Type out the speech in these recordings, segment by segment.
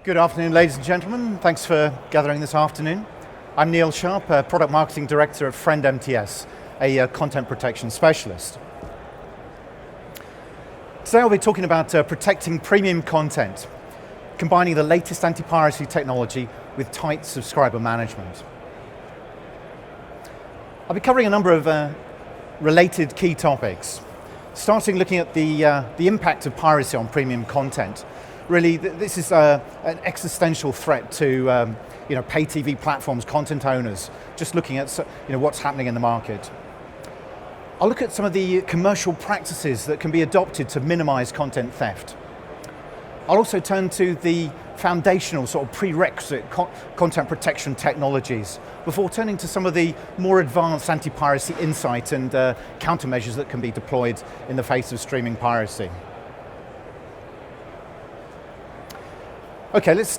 Good afternoon, ladies and gentlemen. Thanks for gathering this afternoon. I'm Neil Sharpe, Product Marketing Director at Friend MTS, a content protection specialist. Today I'll be talking about protecting premium content, combining the latest anti-piracy technology with tight subscriber management. I'll be covering a number of related key topics, starting looking at the impact of piracy on premium content. Really, this is an existential threat to pay TV platforms, content owners, just looking at what's happening in the market. I'll look at some of the commercial practices that can be adopted to minimize content theft. I'll also turn to the foundational sort of prerequisite content protection technologies before turning to some of the more advanced anti-piracy insight and countermeasures that can be deployed in the face of streaming piracy. Okay, let's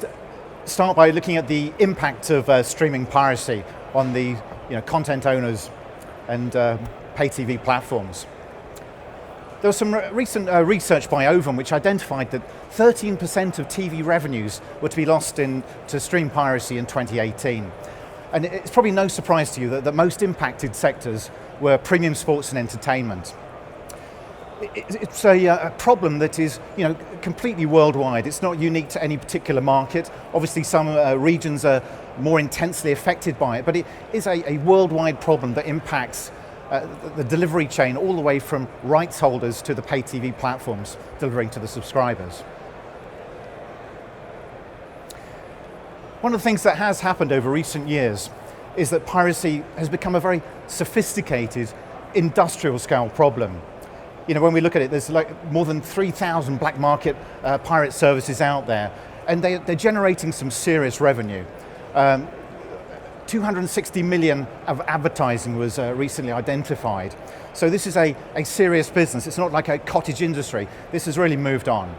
start by looking at the impact of streaming piracy on the content owners and pay TV platforms. There was some recent research by Ovum which identified that 13% of TV revenues were to be lost to stream piracy in 2018. And it's probably no surprise to you that the most impacted sectors were premium sports and entertainment. It's a problem that is completely worldwide. It's not unique to any particular market. Obviously some regions are more intensely affected by it, but it is a worldwide problem that impacts the delivery chain all the way from rights holders to the pay TV platforms delivering to the subscribers. One of the things that has happened over recent years is that piracy has become a very sophisticated industrial scale problem. When we look at it, there's like more than 3,000 black market pirate services out there, and they're generating some serious revenue. 260 million of advertising was recently identified. So this is a serious business. It's not like a cottage industry. This has really moved on.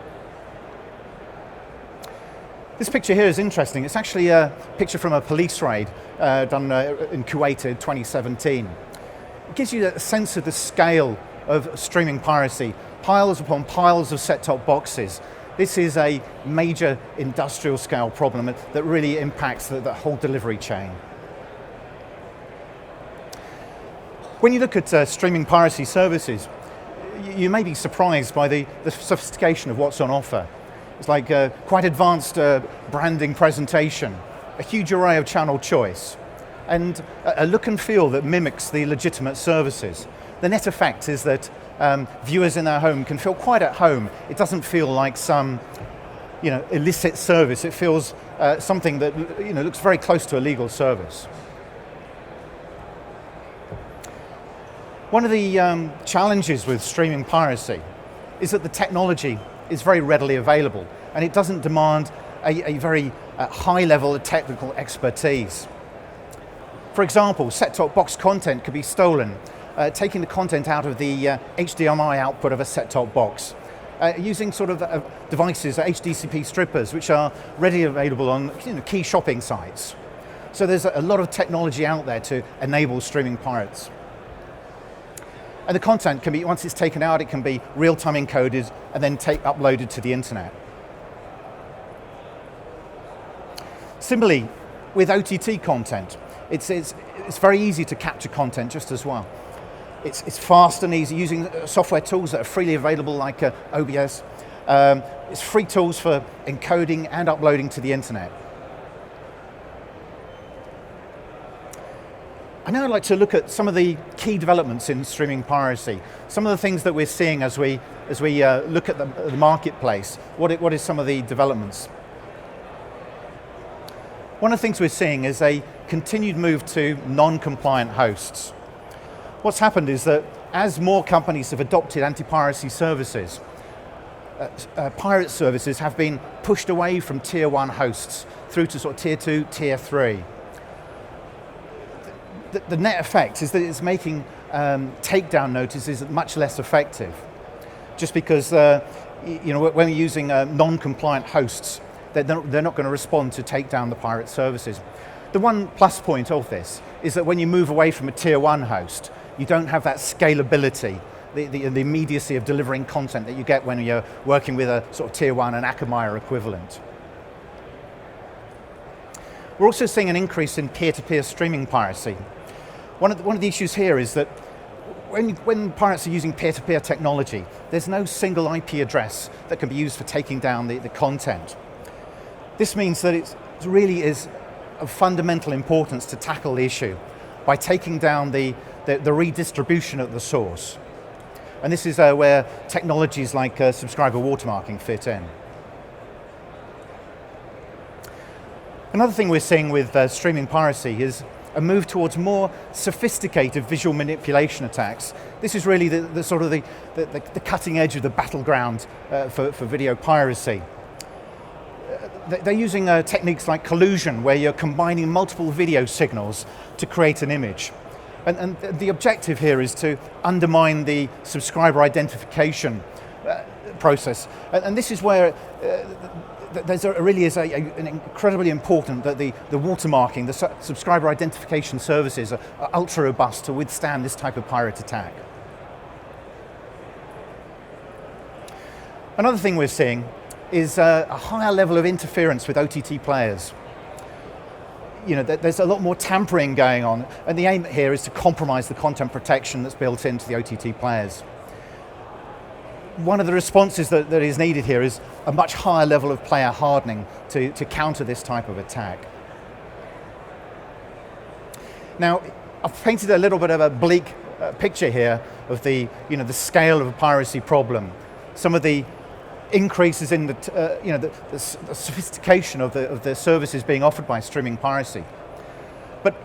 This picture here is interesting. It's actually a picture from a police raid done in Kuwait in 2017. It gives you a sense of the scale of streaming piracy, piles upon piles of set-top boxes. This is a major industrial scale problem that really impacts the whole delivery chain. When you look at streaming piracy services, you may be surprised by the sophistication of what's on offer. It's like quite advanced branding presentation, a huge array of channel choice, and a look and feel that mimics the legitimate services. The net effect is that viewers in their home can feel quite at home. It doesn't feel like some illicit service. It feels something that looks very close to a legal service. One of the challenges with streaming piracy is that the technology is very readily available and it doesn't demand a very high level of technical expertise. For example, set-top box content could be stolen, taking the content out of the HDMI output of a set-top box, using sort of devices, HDCP strippers, which are readily available on key shopping sites. So there's a lot of technology out there to enable streaming pirates. And the content can be, once it's taken out, it can be real-time encoded and then uploaded to the internet. Similarly, with OTT content, it's very easy to capture content just as well. It's fast and easy using software tools that are freely available like OBS. It's free tools for encoding and uploading to the internet. I now like to look at some of the key developments in streaming piracy, some of the things that we're seeing as we look at the marketplace. What is some of the developments? One of the things we're seeing is a continued move to non-compliant hosts. What's happened is that as more companies have adopted anti-piracy services, pirate services have been pushed away from tier 1 hosts through to sort of tier 2, tier 3. The net effect is that it's making takedown notices much less effective, just because when you're using non-compliant hosts, they're not going to respond to take down the pirate services. The one plus point of this is that when you move away from a tier 1 host, you don't have that scalability, the immediacy of delivering content that you get when you're working with a sort of tier 1 and Akamai equivalent. We're also seeing an increase in peer-to-peer streaming piracy. One of the issues here is that when pirates are using peer-to-peer technology, there's no single IP address that can be used for taking down the content. This means that it really is of fundamental importance to tackle the issue by taking down the redistribution at the source. And this is where technologies like subscriber watermarking fit in. Another thing we're seeing with streaming piracy is a move towards more sophisticated visual manipulation attacks. This is really the sort of the cutting edge of the battleground for video piracy. They're using techniques like collusion, where you're combining multiple video signals to create an image. And the objective here is to undermine the subscriber identification process. And this is where really is an incredibly important that the watermarking, the subscriber identification services are ultra robust to withstand this type of pirate attack. Another thing we're seeing is a higher level of interference with OTT players. There's a lot more tampering going on, and the aim here is to compromise the content protection that's built into the OTT players. One of the responses that is needed here is a much higher level of player hardening to counter this type of attack. Now, I've painted a little bit of a bleak picture here of the scale of a piracy problem. Some of the increases in the sophistication of the services being offered by streaming piracy. But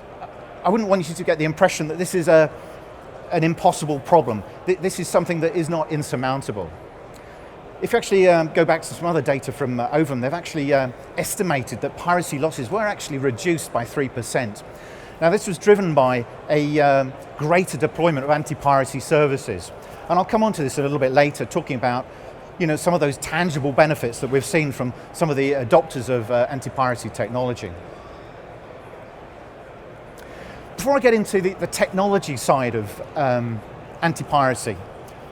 I wouldn't want you to get the impression that this is an impossible problem. This is something that is not insurmountable. If you actually go back to some other data from Ovum, they've actually estimated that piracy losses were actually reduced by 3%. Now, this was driven by a greater deployment of anti-piracy services. And I'll come on to this a little bit later, talking about some of those tangible benefits that we've seen from some of the adopters of anti-piracy technology. Before I get into the technology side of anti-piracy,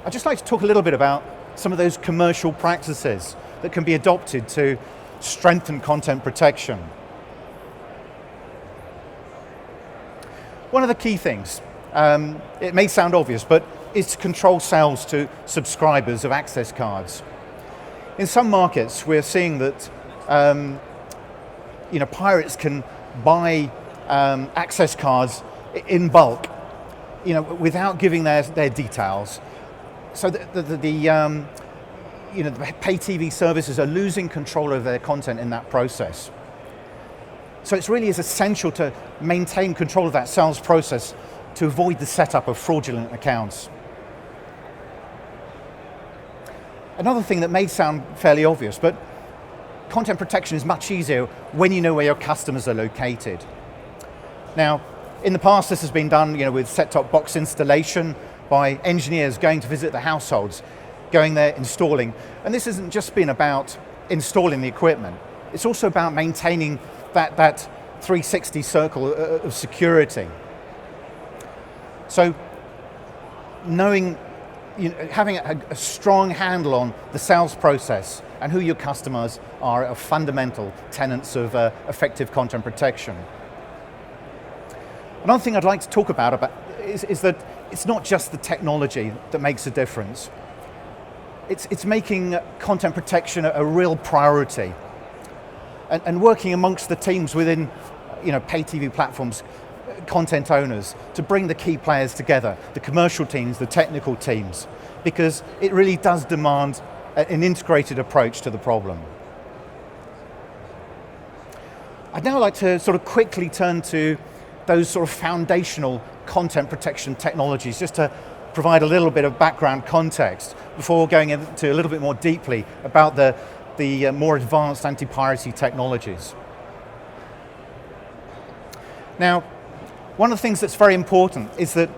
I'd just like to talk a little bit about some of those commercial practices that can be adopted to strengthen content protection. One of the key things, it may sound obvious, but is to control sales to subscribers of access cards. In some markets, we're seeing that pirates can buy access cards in bulk, without giving their details. So the pay TV services are losing control of their content in that process. So it really is essential to maintain control of that sales process to avoid the setup of fraudulent accounts. Another thing that may sound fairly obvious, but content protection is much easier when you know where your customers are located. Now, in the past, this has been done, with set-top box installation by engineers going to visit the households, going there, installing. And this hasn't just been about installing the equipment. It's also about maintaining that 360 circle of security. So, having a strong handle on the sales process and who your customers are fundamental tenets of effective content protection. Another thing I'd like to talk about is that it's not just the technology that makes a difference. It's making content protection a real priority, and working amongst the teams within pay TV platforms, content owners, to bring the key players together, the commercial teams, the technical teams, because it really does demand an integrated approach to the problem. I'd now like to sort of quickly turn to those sort of foundational content protection technologies, just to provide a little bit of background context before going into a little bit more deeply about the more advanced anti-piracy technologies. Now, one of the things that's very important is that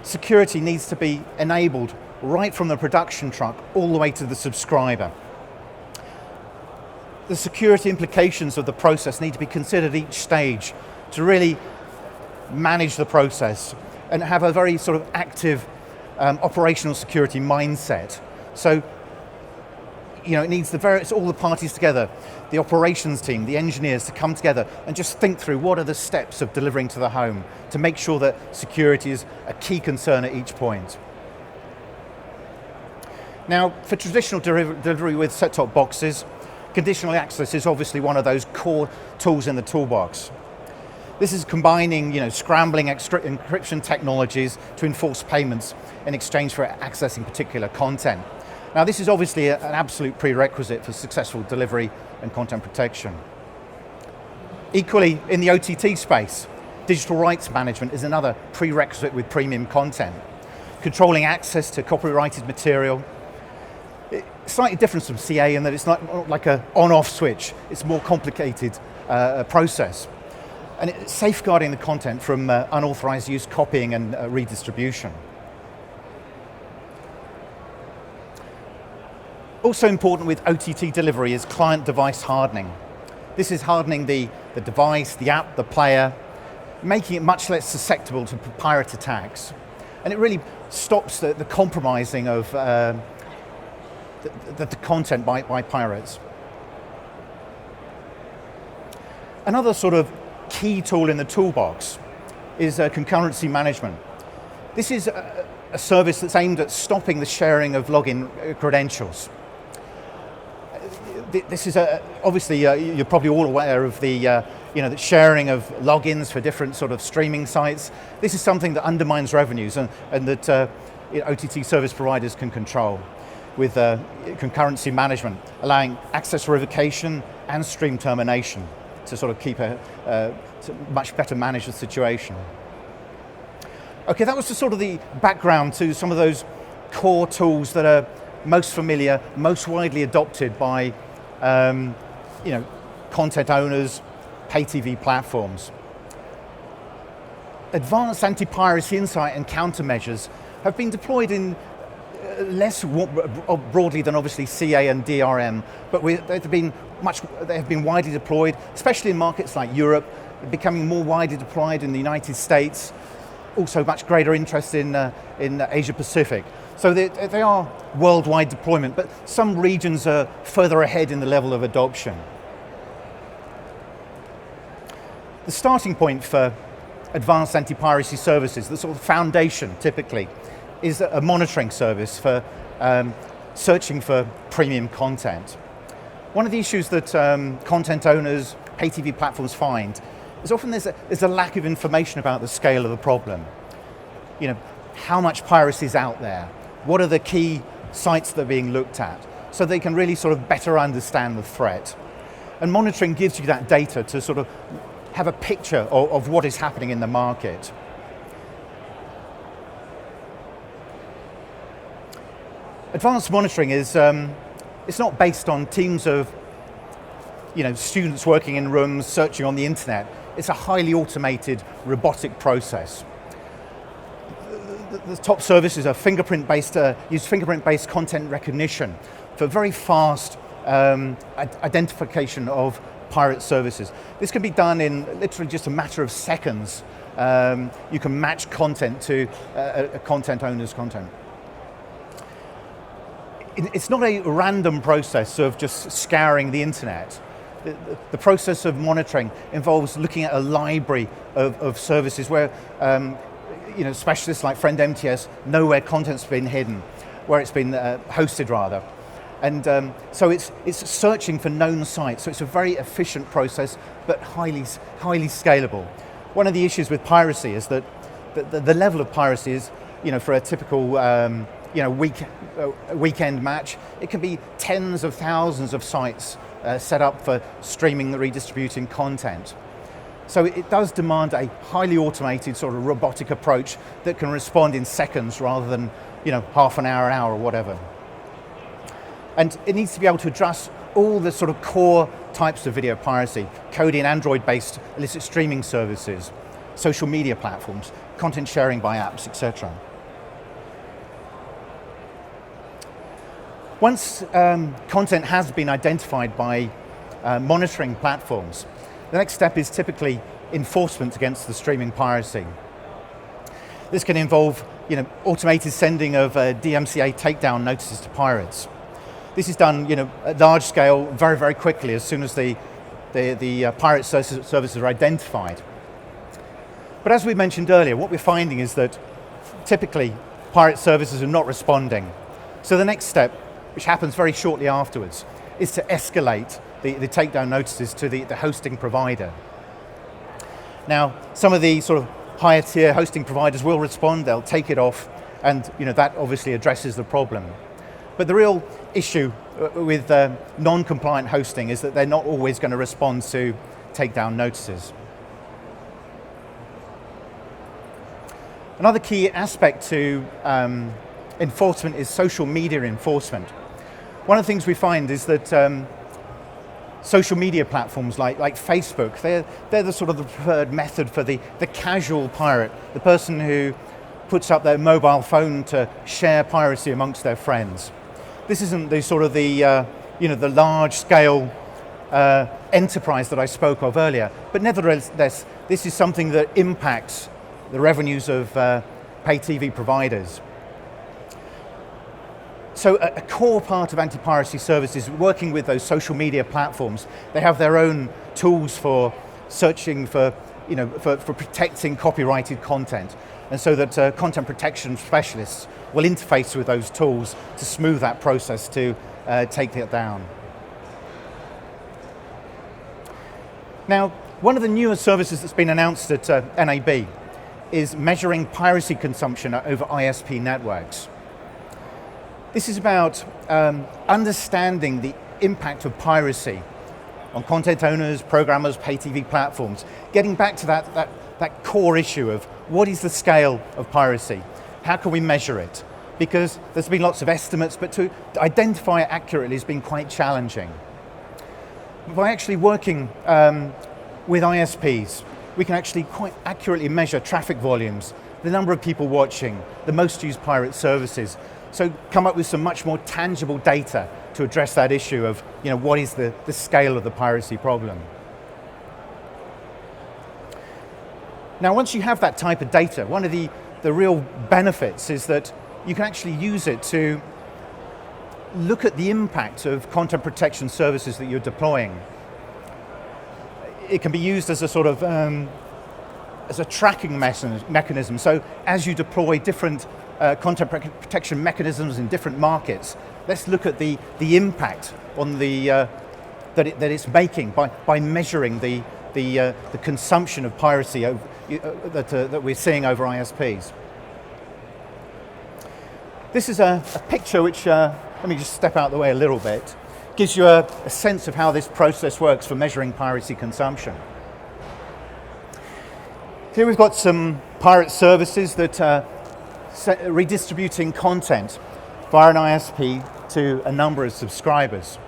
security needs to be enabled right from the production truck all the way to the subscriber. The security implications of the process need to be considered each stage to really manage the process and have a very sort of active operational security mindset. So, it needs it's all the parties together, the operations team, the engineers to come together and just think through what are the steps of delivering to the home to make sure that security is a key concern at each point. Now, for traditional delivery with set-top boxes, conditional access is obviously one of those core tools in the toolbox. This is combining, scrambling encryption technologies to enforce payments in exchange for accessing particular content. Now, this is obviously an absolute prerequisite for successful delivery and content protection. Equally, in the OTT space, digital rights management is another prerequisite with premium content. Controlling access to copyrighted material. It's slightly different from CA in that it's not like an on-off switch. It's a more complicated process. And it's safeguarding the content from unauthorized use, copying and redistribution. Also important with OTT delivery is client device hardening. This is hardening the device, the app, the player, making it much less susceptible to pirate attacks. And it really stops the compromising of the content by pirates. Another sort of key tool in the toolbox is concurrency management. This is a service that's aimed at stopping the sharing of login credentials. This is obviously you're probably all aware of the sharing of logins for different sort of streaming sites. This is something that undermines revenues and that OTT service providers can control with concurrency management, allowing access revocation and stream termination to sort of keep to much better manage the situation. Okay, that was just sort of the background to some of those core tools that are most familiar, most widely adopted by content owners, pay TV platforms. Advanced anti-piracy insight and countermeasures have been deployed in less broadly than obviously CA and DRM, but they have been widely deployed, especially in markets like Europe, becoming more widely deployed in the United States, also much greater interest in Asia Pacific. So they are worldwide deployment, but some regions are further ahead in the level of adoption. The starting point for advanced anti-piracy services, the sort of foundation typically, is a monitoring service for searching for premium content. One of the issues that content owners, pay TV platforms find is often there's a lack of information about the scale of the problem. How much piracy is out there? What are the key sites that are being looked at? So they can really sort of better understand the threat. And monitoring gives you that data to sort of have a picture of what is happening in the market. Advanced monitoring is it's not based on teams of students working in rooms searching on the internet. It's a highly automated robotic process. The top services are use fingerprint-based content recognition for very fast identification of pirate services. This can be done in literally just a matter of seconds. You can match content to a content owner's content. It's not a random process of just scouring the internet. The process of monitoring involves looking at a library of services where specialists like Friend MTS know where content's been hidden, where it's been hosted rather. And so it's searching for known sites. So it's a very efficient process, but highly scalable. One of the issues with piracy is that the level of piracy is, for a typical weekend match, it can be tens of thousands of sites set up for streaming and redistributing content. So it does demand a highly automated sort of robotic approach that can respond in seconds rather than half an hour or whatever. And it needs to be able to address all the sort of core types of video piracy, Kodi and Android-based illicit streaming services, social media platforms, content sharing by apps, etc. Once content has been identified by monitoring platforms, the next step is typically enforcement against the streaming piracy. This can involve automated sending of DMCA takedown notices to pirates. This is done, at large scale, very, very quickly as soon as the pirate services are identified. But as we mentioned earlier, what we're finding is that typically pirate services are not responding. So the next step, which happens very shortly afterwards, is to escalate the takedown notices to the hosting provider. Now, some of the sort of higher tier hosting providers will respond, they'll take it off, and that obviously addresses the problem. But the real issue with non-compliant hosting is that they're not always going to respond to takedown notices. Another key aspect to enforcement is social media enforcement. One of the things we find is that social media platforms like Facebook, they're the sort of the preferred method for the casual pirate, the person who puts up their mobile phone to share piracy amongst their friends. This isn't the sort of the large-scale enterprise that I spoke of earlier, but nevertheless, this is something that impacts the revenues of pay TV providers. So a core part of anti-piracy services is working with those social media platforms. They have their own tools for searching for protecting copyrighted content, and so that content protection specialists will interface with those tools to smooth that process to take it down. Now, one of the newer services that's been announced at NAB is measuring piracy consumption over ISP networks. This is about understanding the impact of piracy on content owners, programmers, pay TV platforms, getting back to that core issue of what is the scale of piracy? How can we measure it? Because there's been lots of estimates, but to identify it accurately has been quite challenging. By actually working with ISPs, we can actually quite accurately measure traffic volumes, the number of people watching, the most used pirate services. So come up with some much more tangible data to address that issue of what is the scale of the piracy problem. Now, once you have that type of data, one of the real benefits is that you can actually use it to look at the impact of content protection services that you're deploying. It can be used as a sort of as a tracking mechanism. So as you deploy different content protection mechanisms in different markets, let's look at the impact on that it's making by measuring the consumption of piracy that we're seeing over ISPs. This is a picture which, let me just step out of the way a little bit, gives you a sense of how this process works for measuring piracy consumption. Here we've got some pirate services that are redistributing content via an ISP to a number of subscribers.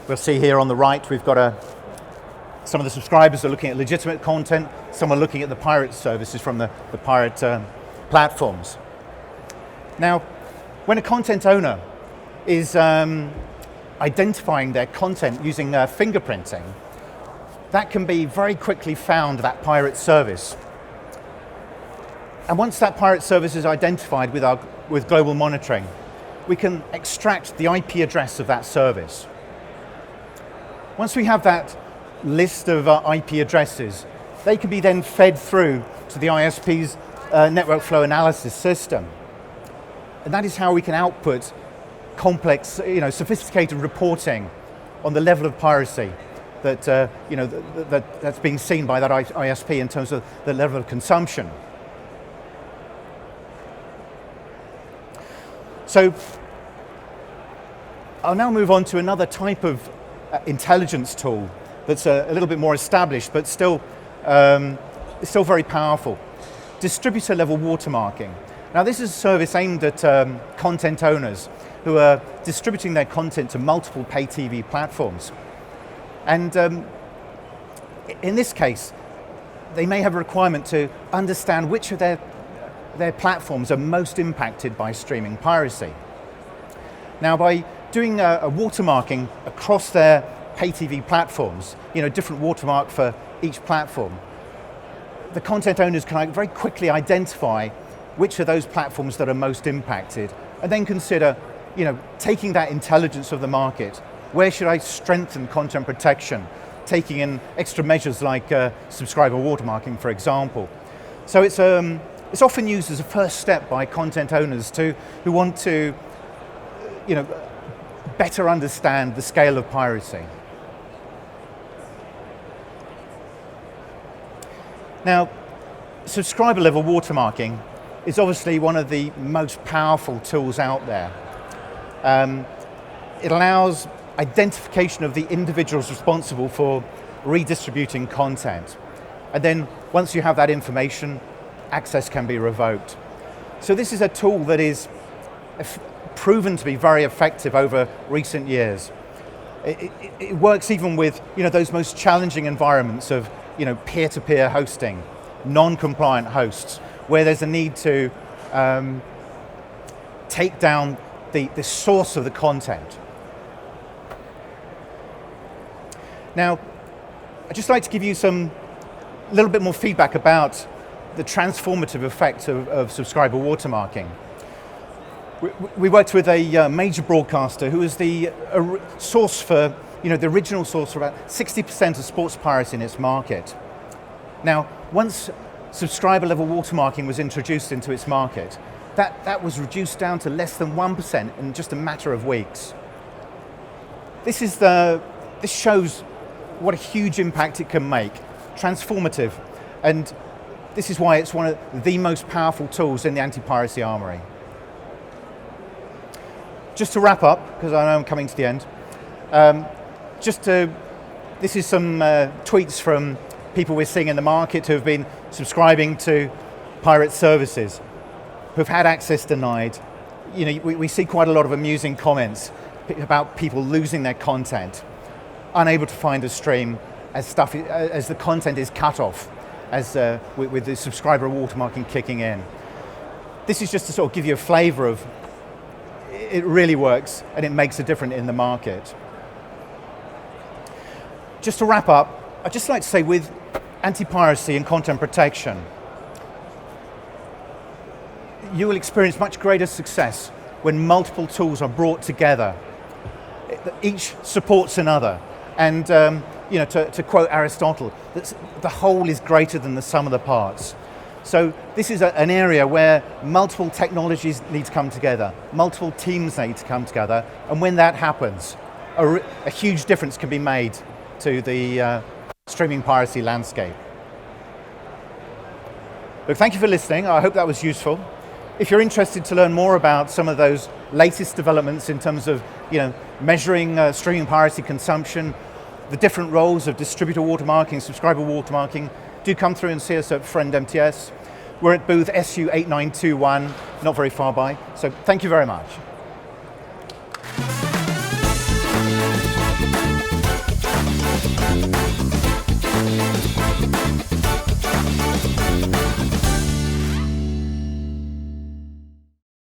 We'll see here on the right we've got some of the subscribers are looking at legitimate content, some are looking at the pirate services from the pirate platforms. Now, when a content owner is identifying their content using fingerprinting, that can be very quickly found, that pirate service. And once that pirate service is identified with global monitoring, we can extract the IP address of that service. Once we have that list of IP addresses, they can be then fed through to the ISP's network flow analysis system. And that is how we can output complex, sophisticated reporting on the level of piracy that's being seen by that ISP in terms of the level of consumption. So I'll now move on to another type of intelligence tool that's a little bit more established, but still very powerful. Distributor level watermarking. Now, this is a service aimed at content owners who are distributing their content to multiple pay TV platforms. And in this case, they may have a requirement to understand which of their platforms are most impacted by streaming piracy. Now, by doing a watermarking across their pay TV platforms, different watermark for each platform, the content owners can very quickly identify which of those platforms that are most impacted, and then consider taking that intelligence of the market, where should I strengthen content protection, taking in extra measures like subscriber watermarking, for example. So it's often used as a first step by content owners who want to better understand the scale of piracy. Now, subscriber level watermarking is obviously one of the most powerful tools out there. It allows identification of the individuals responsible for redistributing content. And then once you have that information, access can be revoked. So this is a tool that is proven to be very effective over recent years. It works even with those most challenging environments of peer-to-peer hosting, non-compliant hosts, where there's a need to take down the source of the content. Now, I'd just like to give you a little bit more feedback about the transformative effect of subscriber watermarking. We worked with a major broadcaster who was the source for, the original source for about 60% of sports piracy in its market. Now, once subscriber level watermarking was introduced into its market, that was reduced down to less than 1% in just a matter of weeks. This shows what a huge impact it can make, transformative, and this is why it's one of the most powerful tools in the anti-piracy armory. Just to wrap up, because I know I'm coming to the end, this is some tweets from people we're seeing in the market who have been subscribing to pirate services, who've had access denied. We see quite a lot of amusing comments about people losing their content, unable to find a stream as the content is cut off, with the subscriber watermarking kicking in. This is just to sort of give you a flavor of it really works and it makes a difference in the market. Just to wrap up, I'd just like to say with anti-piracy and content protection, you will experience much greater success when multiple tools are brought together. Each supports another. And to quote Aristotle, the whole is greater than the sum of the parts. So this is an area where multiple technologies need to come together, multiple teams need to come together, and when that happens, a huge difference can be made to the streaming piracy landscape. Look, thank you for listening. I hope that was useful. If you're interested to learn more about some of those latest developments in terms of measuring streaming piracy consumption, the different roles of distributor watermarking, subscriber watermarking, do come through and see us at Friend MTS. We're at booth SU8921, not very far by. So thank you very much.